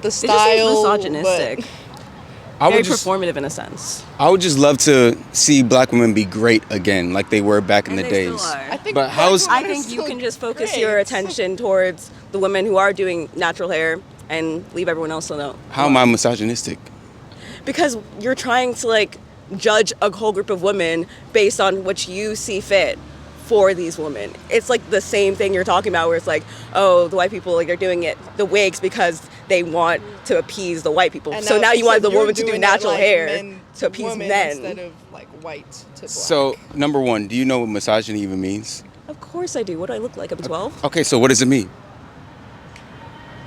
the It just seems style, misogynistic. Very performative in a sense. I would just love to see black women be great again, like they were back in the They days. still are. I think But how's I think you can just focus your great. attention towards the women who are doing natural hair and leave everyone else alone. how am I misogynistic? Because you're trying to like judge a whole group of women based on what you see fit for these women. It's like the same thing you're talking about where it's like, oh, the white people, like they're doing it, the wigs, because they want to appease the white people. And So now you want the you're woman to do doing it natural like hair men to appease women men. instead of like white to black. So, number one, do you know what misogyny even means? Of course I do. What do I look like? I'm 12? Okay, so what does it mean?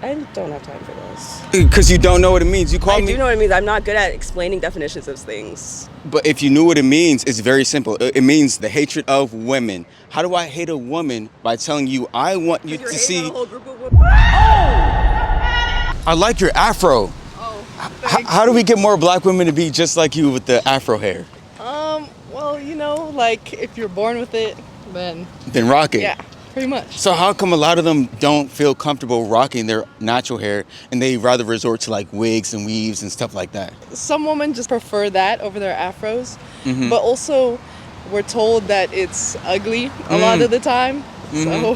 I don't have time for this. Because you don't know what it means. You call I me. do know what it means. I'm not good at explaining definitions of things. But if you knew what it means, it's very simple. It means the hatred of women. How do I hate a woman? By telling you I want you You're to hating see. on a whole group of women. I like your afro. Oh, How do we get more black women to be just like you with the afro hair? well, you know, like if you're born with it, then Then rock it. yeah, pretty much. So how come a lot of them don't feel comfortable rocking their natural hair and they rather resort to like wigs and weaves and stuff like that? Some women just prefer that over their afros, Mm-hmm. but also we're told that it's ugly a lot of the time, so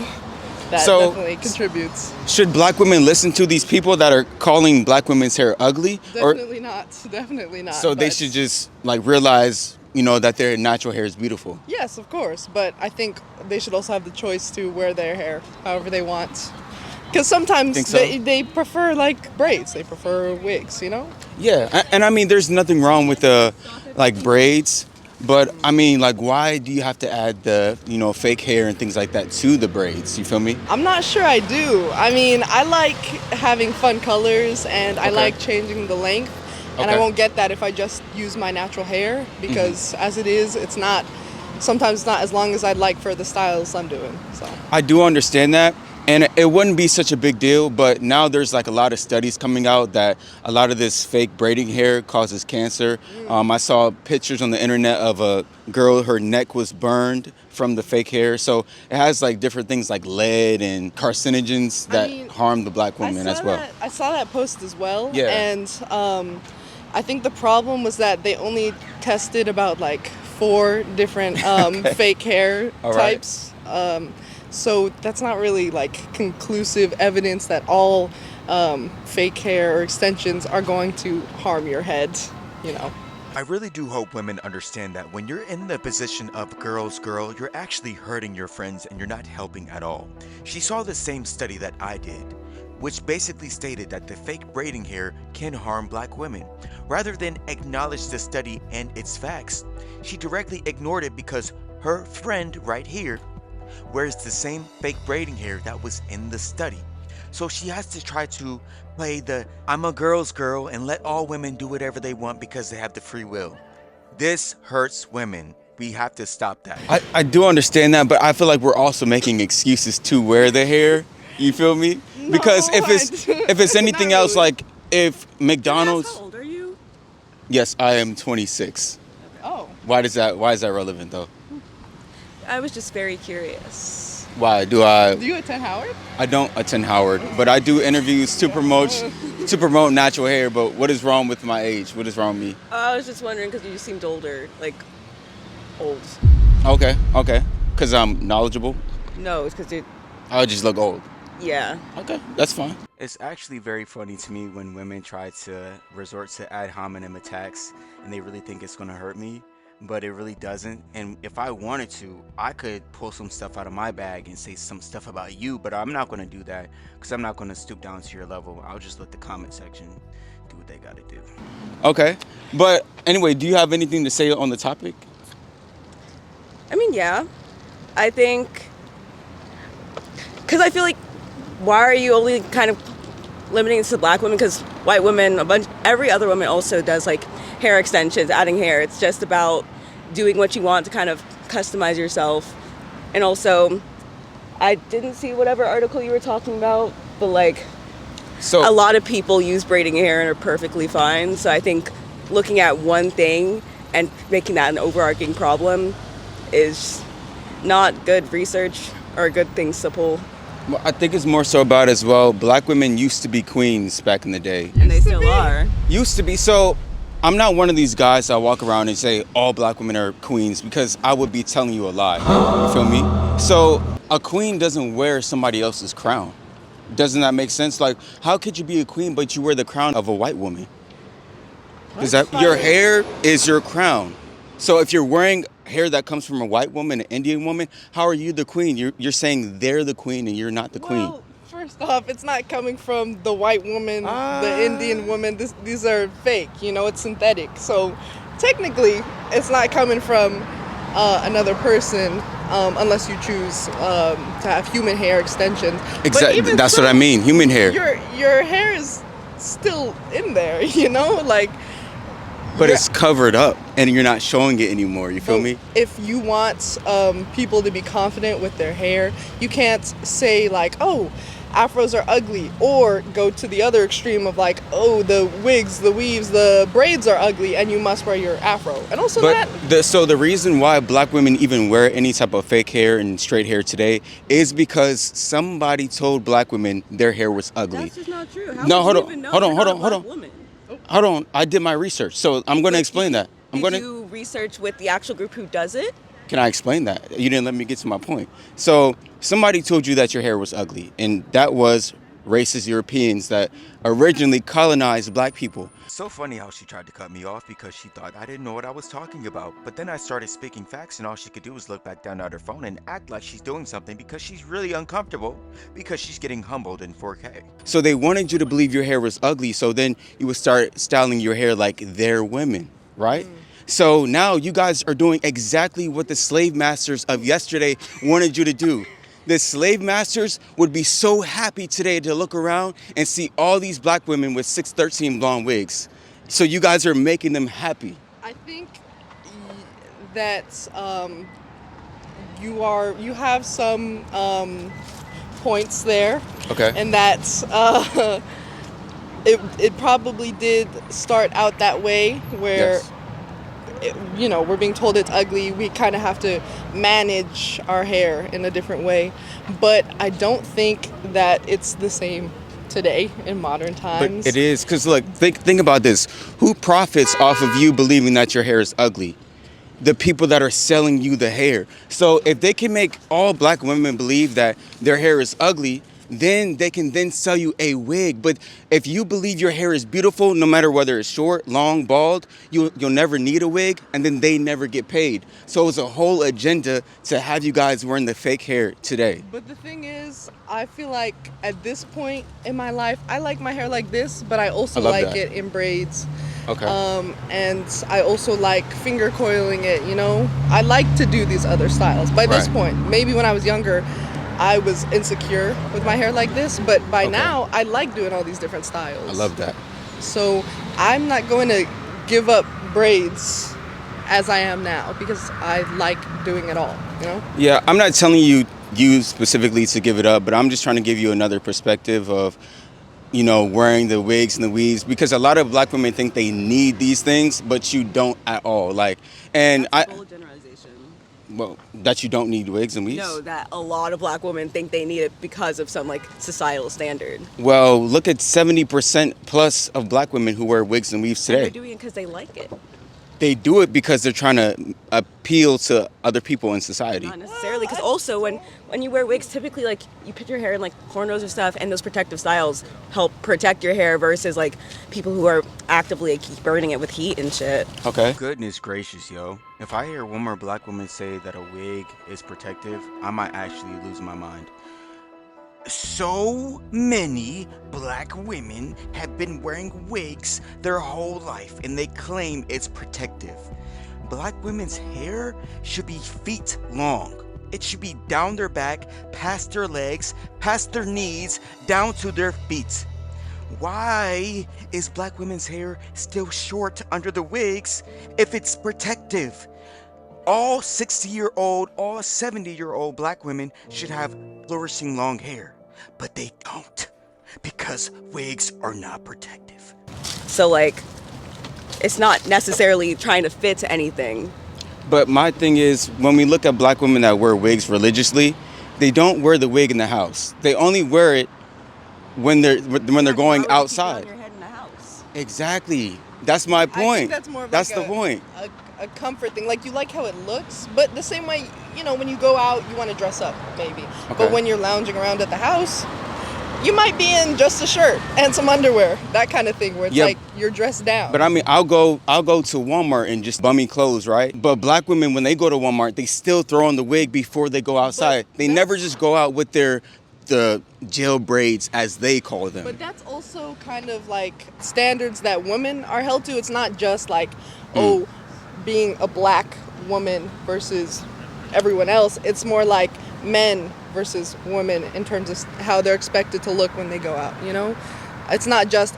that So- definitely contributes. Should black women listen to these people that are calling black women's hair ugly? Definitely not. Definitely not. So they but- should just like realize, you know, that their natural hair is beautiful. Yes, of course, but I think they should also have the choice to wear their hair however they want. Because sometimes Think so? they prefer like braids, they prefer wigs, you know? Yeah, and I mean, there's nothing wrong with the like braids, but I mean, like, why do you have to add the, you know, fake hair and things like that to the braids? You feel me? I'm not sure I do. I mean, I like having fun colors and I Okay. like changing the length. And I Okay. won't get that if I just use my natural hair because as it is, it's not, sometimes it's not as long as I'd like for the styles I'm doing, so. I do understand that, and it wouldn't be such a big deal, but now there's like a lot of studies coming out that a lot of this fake braiding hair causes cancer. I saw pictures on the internet of a girl, her neck was burned from the fake hair. So it has like different things like lead and carcinogens that mean, harm the black woman as well. I saw that post as well. Yeah. And I think the problem was that they only tested about like 4 different fake hair All right. types. So that's not really like conclusive evidence that all fake hair or extensions are going to harm your head, you know. I really do hope women understand that when you're in the position of girl's girl, you're actually hurting your friends and you're not helping at all. She saw the same study that I did, which basically stated that the fake braiding hair can harm black women. Rather than acknowledge the study and its facts, she directly ignored it because her friend right here wears the same fake braiding hair that was in the study. So she has to try to play the I'm a girl's girl and let all women do whatever they want because they have the free will. This hurts women. We have to stop that. I do understand that, but I feel like we're also making excuses to wear the hair. You feel me? Because if it's anything Not else, really. like if McDonald's. How old are you? Yes, I am 26. Oh. Why is that relevant though? I was just very curious. Why Do you attend Howard? I don't attend Howard, but I do interviews to promote natural hair. But what is wrong with my age? What is wrong with me? I was just wondering because you just seemed older, like old. Okay, because I'm knowledgeable. No, it's because I just look old. yeah. Okay, that's fine. It's actually very funny to me when women try to resort to ad hominem attacks and they really think it's going to hurt me, but it really doesn't. And if I wanted to, I could pull some stuff out of my bag and say some stuff about you, but I'm not going to do that because I'm not going to stoop down to your level. I'll just let the comment section do what they got to do. Okay, but anyway, do you have anything to say on the topic? I mean, yeah. I think because I feel like why are you only kind of limiting this to black women? Because white women, every other woman also does like hair extensions, adding hair. It's just about doing what you want to kind of customize yourself. And also, I didn't see whatever article you were talking about, but like So a lot of people use braiding hair and are perfectly fine. So I think looking at one thing and making that an overarching problem is not good research or good things to pull. Well, I think it's more so about as well. Black women used to be queens back in the day. And they still are. Used to be. So I'm not one of these guys that walk around and say all black women are queens because I would be telling you a lie. You feel me? So a queen doesn't wear somebody else's crown. Doesn't that make sense? Like, how could you be a queen but you wear the crown of a white woman? Is that your hair is your crown? So if you're wearing hair that comes from a white woman, an Indian woman, how are you the queen? You're saying they're the queen and you're not the queen. Well, first off, it's not coming from the white woman, the Indian woman. These are fake, you know, it's synthetic. So technically, it's not coming from another person unless you choose to have human hair extensions. Exactly. That's what I mean. Human hair. Your hair is still in there, you know, like. But it's covered up and you're not showing it anymore. You feel me? If you want people to be confident with their hair, you can't say like, oh, afros are ugly, or go to the other extreme of like, oh, the wigs, the weaves, the braids are ugly and you must wear your afro. And also so the reason why black women even wear any type of fake hair and straight hair today is because somebody told black women their hair was ugly. That's just not true. No, hold on. Hold on. I did my research, so I'm going to explain that. Did you research with the actual group who does it? Can I explain that? You didn't let me get to my point. So somebody told you that your hair was ugly, and that was racist Europeans that originally colonized black people. So funny how she tried to cut me off because she thought I didn't know what I was talking about. But then I started speaking facts and all she could do was look back down at her phone and act like she's doing something because she's really uncomfortable because she's getting humbled in 4K. So they wanted you to believe your hair was ugly, so then you would start styling your hair like they're women, right? So now you guys are doing exactly what the slave masters of yesterday wanted you to do. The slave masters would be so happy today to look around and see all these black women with 613 blonde wigs. So you guys are making them happy. I think that you have some points there. Okay. And that it probably did start out that way where Yes. you know, we're being told it's ugly. We kind of have to manage our hair in a different way. But I don't think that it's the same today in modern times. But it is, because look, think about this. Who profits off of you believing that your hair is ugly? The people that are selling you the hair. So if they can make all black women believe that their hair is ugly, then they can then sell you a wig. But if you believe your hair is beautiful, no matter whether it's short, long, bald, you'll never need a wig, and then they never get paid. So it's a whole agenda to have you guys wearing the fake hair today. But the thing is, I feel like at this point in my life, I like my hair like this, but I also like it in braids. Okay. And I also like finger coiling it, you know? I like to do these other styles. By this point, maybe when I was younger, I was insecure with my hair like this, but by now I like doing all these different styles. I love that. So I'm not going to give up braids as I am now because I like doing it all, you know? Yeah, I'm not telling you specifically to give it up, but I'm just trying to give you another perspective of, you know, wearing the wigs and the weaves, because a lot of black women think they need these things, but you don't at all. Like, and That's a bold generalization. Well, that you don't need wigs and weaves? No, that a lot of black women think they need it because of some like societal standard. Well, look at 70% plus of black women who wear wigs and weaves today. They're doing it because they like it. They do it because they're trying to appeal to other people in society. Not necessarily, because also when you wear wigs, typically like you put your hair in like cornrows or stuff, and those protective styles help protect your hair versus like people who are actively like, burning it with heat and shit. Okay. Goodness gracious, yo. If I hear one more black woman say that a wig is protective, I might actually lose my mind. So many black women have been wearing wigs their whole life and they claim it's protective. Black women's hair should be feet long. It should be down their back, past their legs, past their knees, down to their feet. Why is black women's hair still short under the wigs if it's protective? All 60-year-old, all 70-year-old black women should have flourishing long hair. But they don't, because wigs are not protective. So like, it's not necessarily trying to fit anything. But my thing is, when we look at black women that wear wigs religiously, They don't wear the wig in the house. They only wear it when they're going Why would you keep it on outside. your head in the house? Exactly. That's my I point. think that's more of That's like the point. a comfort thing. Like, you like how it looks, but the same way, you know, when you go out, you want to dress up, maybe. Okay. But when you're lounging around at the house, you might be in just a shirt and some underwear, that kind of thing, where it's like you're dressed down. But I mean, I'll go to Walmart and just bummy clothes, right? But black women, when they go to Walmart, they still throw on the wig before they go outside. They never just go out with the jail braids, as they call them. But that's also kind of like standards that women are held to. It's not just like, being a black woman versus everyone else. It's more like men versus women in terms of how they're expected to look when they go out, you know? It's not just,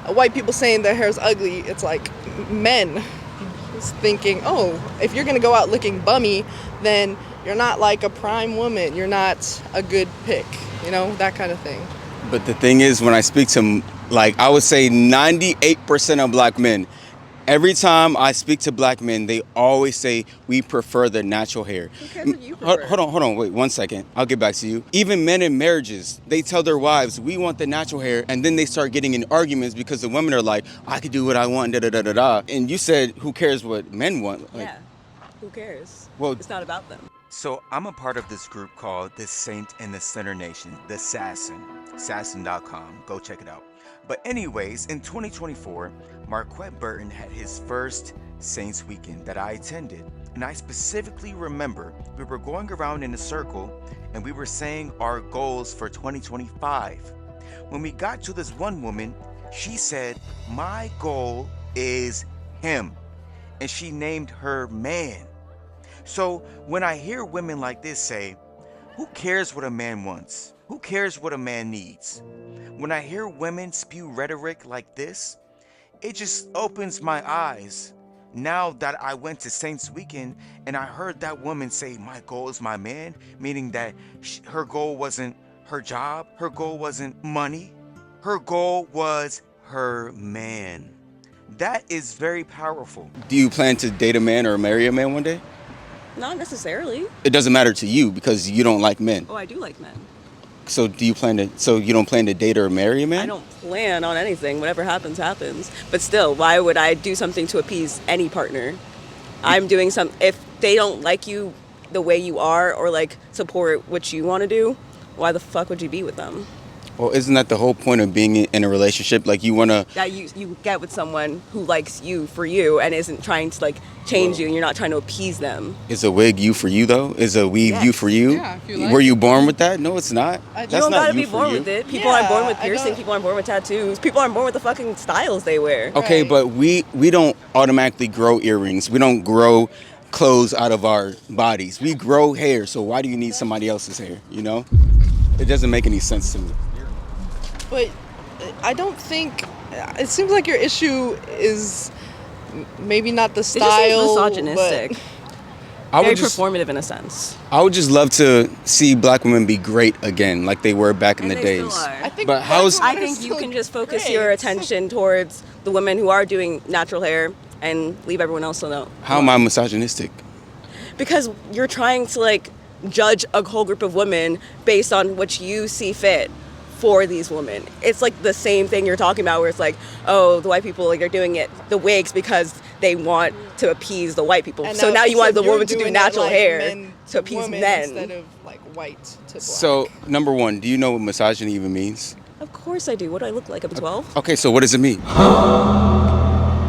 white people saying their hair's ugly. It's like men thinking, if you're going to go out looking bummy, then you're not like a prime woman. You're not a good pick, you know, that kind of thing. But the thing is, when I speak to, like, I would say 98% of black men, every time I speak to black men, they always say we prefer the natural hair. Who cares what you prefer? Hold on, wait 1 second. I'll get back to you. Even men in marriages, they tell their wives, we want the natural hair, and then they start getting in arguments because the women are like, I could do what I want, da da da da da. And you said, who cares what men want? Like, Yeah, who cares? Well, it's not about them. So I'm a part of this group called the Saint in the Center Nation, the Sassin, sassin.com. Go check it out. But anyways, in 2024, Marquette Burton had his first Saints weekend that I attended. And I specifically remember we were going around in a circle and we were saying our goals for 2025. When we got to this one woman, she said, my goal is him. And she named her man. So when I hear women like this say, who cares what a man wants? Who cares what a man needs? When I hear women spew rhetoric like this, it just opens my eyes. Now that I went to Saints Weekend and I heard that woman say, my goal is my man, meaning that her goal wasn't her job, her goal wasn't money, her goal was her man. That is very powerful. do you plan to date a man or marry a man one day? Not necessarily. It doesn't matter to you because you don't like men. Oh, I do like men. So you don't plan to date or marry a man? I don't plan on anything. Whatever happens, happens. But still, why would I do something to appease any partner? I'm doing if they don't like you the way you are or like support what you want to do, why the fuck would you be with them? Well, isn't that the whole point of being in a relationship? Like, you want to... That you get with someone who likes you for you and isn't trying to like change you, and you're not trying to appease them. Is a wig you for you, though? Is a weave you for you? Yeah, if you like Were you it. born with that? No, it's not. You don't gotta be born with it. People aren't born with I piercing. don't- People aren't born with tattoos. People aren't born with the fucking styles they wear. Okay, Right. but we don't automatically grow earrings. We don't grow clothes out of our bodies. We grow hair, so why do you need somebody else's hair, you know? It doesn't make any sense to me. But I don't think, it seems like your issue is maybe not the It style. just seems misogynistic. but- Very performative in a sense. I would just love to see black women be great again, like they were back in And the they days. still are. I think But how's- black I women are think you still can just focus great. your attention towards the women who are doing natural hair and leave everyone else alone. How am I misogynistic? Because you're trying to like judge a whole group of women based on what you see fit for these women. It's like the same thing you're talking about where it's like, oh, the white people, like, they're doing it the wigs because they want to appease the white people. And So now you want the except you're woman to do doing it natural like hair men to appease women men. instead of like white to black. So, number one, do you know what misogyny even means? Of course I do. What do I look like? I'm 12? Okay, so what does it mean?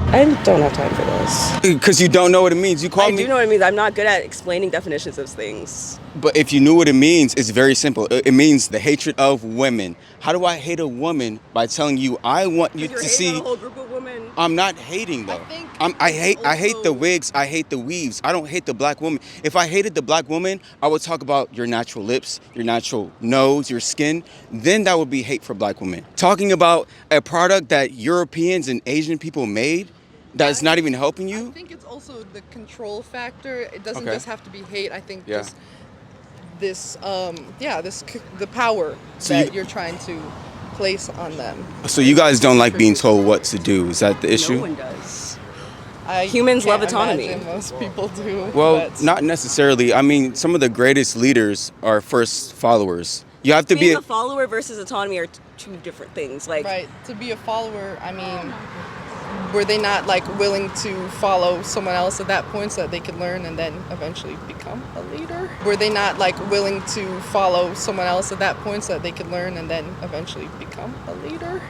I don't have time for this. Because you don't know what it means. You call I me. do know what it means. I'm not good at explaining definitions of things. But if you knew what it means, it's very simple. It means the hatred of women. How do I hate a woman by telling you I want you You're to hating on see? a whole group of women. I'm not hating though. think I hate also- the wigs. I hate the weaves. I don't hate the black woman. If I hated the black woman, I would talk about your natural lips, your natural nose, your skin. Then that would be hate for black women. Talking about a product that Europeans and Asian people made that's not even helping I you. think it's also the control factor. It doesn't Okay. just have to be hate. I think Yeah. just the power So that you- you're trying to place on them. So you guys don't like being told what to do. Is that the issue? No one does. I Humans love can't autonomy. imagine most people do. Well, but not necessarily. I mean, some of the greatest leaders are first followers. You have to be Being a follower versus autonomy are two different things. Like, right, to be a follower, I mean, were they not like willing to follow someone else at that point so that they could learn and then eventually become a leader? Were they not like willing to follow someone else at that point so that they could learn and then eventually become a leader?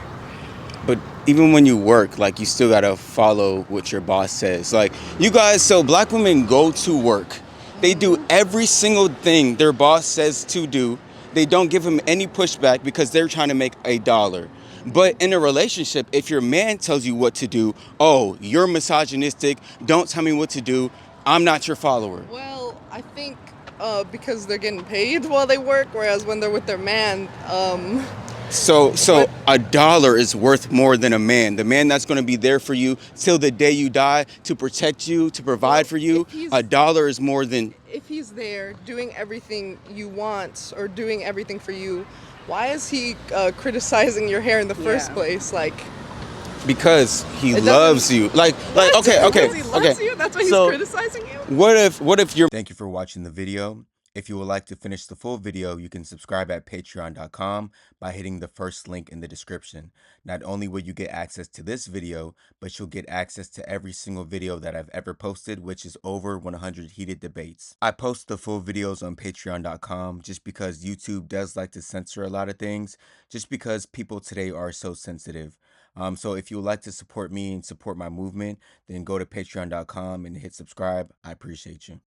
But even when you work, like, you still gotta follow what your boss says. Like, you guys, so black women go to work. They do every single thing their boss says to do. They don't give them any pushback because they're trying to make a dollar. But in a relationship, if your man tells you what to do, oh, you're misogynistic, don't tell me what to do, I'm not your follower. Well, I think because they're getting paid while they work, whereas when they're with their man, So a dollar is worth more than a man. The man that's going to be there for you till the day you die, to protect you, to provide for you. A dollar is more than. if he's there doing everything you want or doing everything for you, why is he criticizing your hair in the first Yeah. place? Like, Because he doesn't- loves you. Like okay. because he loves you, that's why he's So, criticizing you? What if you're. Thank you for watching the video. If you would like to finish the full video, you can subscribe at patreon.com by hitting the first link in the description. Not only will you get access to this video, but you'll get access to every single video that I've ever posted, which is over 100 heated debates. I post the full videos on patreon.com just because YouTube does like to censor a lot of things, just because people today are so sensitive. So if you would like to support me and support my movement, then go to patreon.com and hit subscribe. I appreciate you.